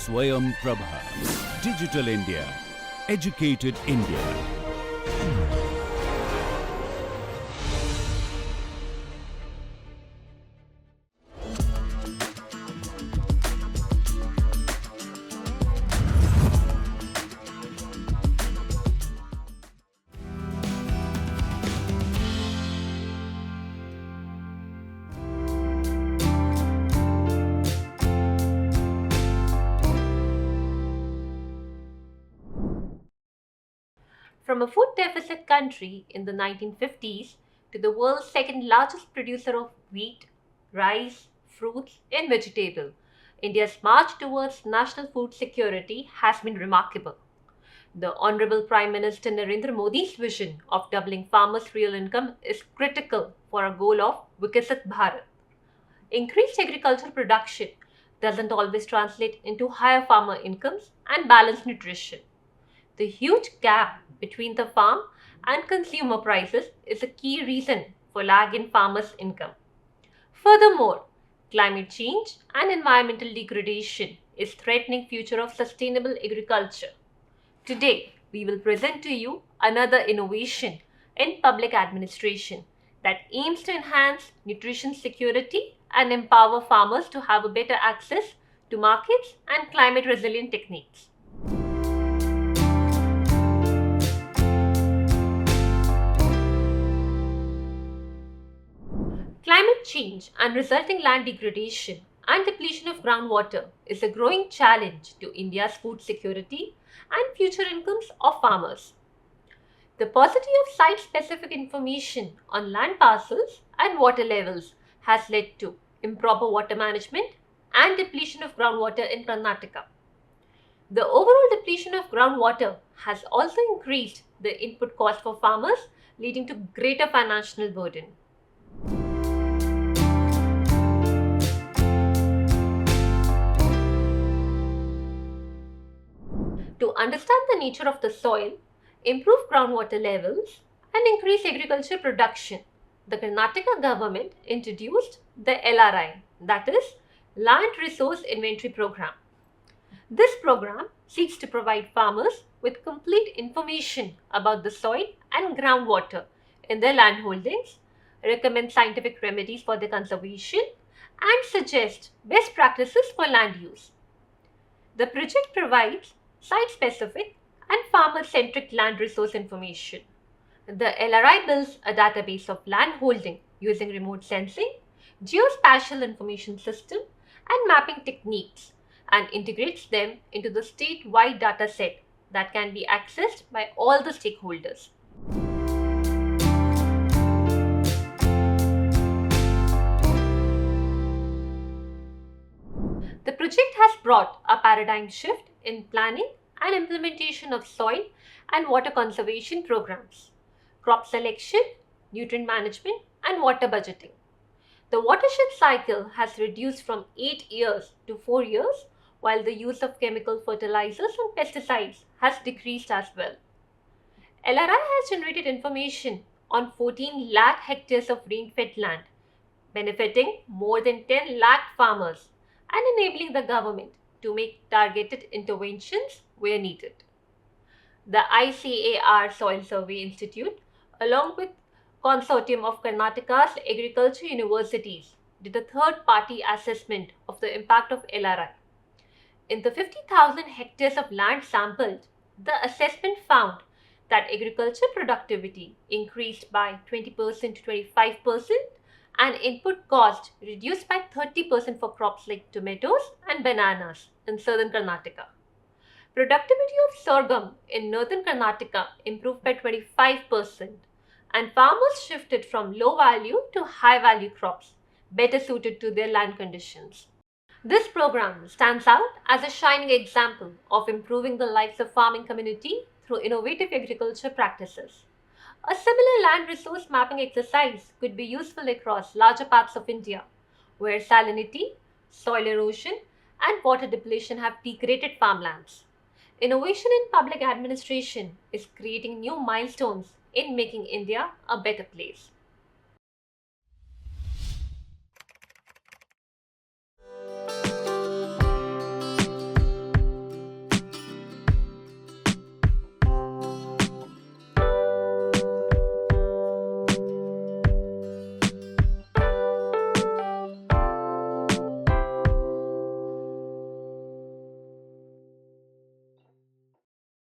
Swayam Prabha. Digital India. Educated India. From a food deficit country in the 1950s to the world's second largest producer of wheat, rice, fruits, and vegetable, India's march towards national food security has been remarkable. The Honorable Prime Minister Narendra Modi's vision of doubling farmers' real income is critical for a goal of Viksit Bharat. Increased agricultural production doesn't always translate into higher farmer incomes and balanced nutrition. The huge gap between the farm and consumer prices is a key reason for lag in farmers' income. Furthermore, climate change and environmental degradation is threatening future of sustainable agriculture. Today, we will present to you another innovation in public administration that aims to enhance nutrition security and empower farmers to have a better access to markets and climate resilient techniques. Climate change and resulting land degradation and depletion of groundwater is a growing challenge to India's food security and future incomes of farmers. The paucity of site-specific information on land parcels and water levels has led to improper water management and depletion of groundwater in Karnataka. The overall depletion of groundwater has also increased the input cost for farmers, leading to greater financial burden. To understand the nature of the soil, improve groundwater levels, and increase agricultural production, the Karnataka government introduced the LRI, that is, Land Resource Inventory Program. This program seeks to provide farmers with complete information about the soil and groundwater in their land holdings, recommend scientific remedies for their conservation, and suggest best practices for land use. The project provides site-specific and farmer-centric land resource information. The LRI builds a database of land holding using remote sensing, geospatial information system, and mapping techniques and integrates them into the state-wide data set that can be accessed by all the stakeholders. The project has brought a paradigm shift in planning and implementation of soil and water conservation programs, crop selection, nutrient management, and water budgeting. The watershed cycle has reduced from 8 years to 4 years, while the use of chemical fertilizers and pesticides has decreased as well. LRI has generated information on 14 lakh hectares of rain-fed land, benefiting more than 10 lakh farmers and enabling the government to make targeted interventions where needed. The ICAR Soil Survey Institute, along with consortium of Karnataka's agriculture universities, did a third-party assessment of the impact of LRI. In the 50,000 hectares of land sampled, the assessment found that agriculture productivity increased by 20% to 25% and input cost reduced by 30% for crops like tomatoes and bananas in southern Karnataka. Productivity of sorghum in northern Karnataka improved by 25%, and farmers shifted from low value to high value crops, better suited to their land conditions. This program stands out as a shining example of improving the lives of farming community through innovative agriculture practices. A similar land resource mapping exercise could be useful across larger parts of India, where salinity, soil erosion, and water depletion have degraded farmlands. Innovation in public administration is creating new milestones in making India a better place.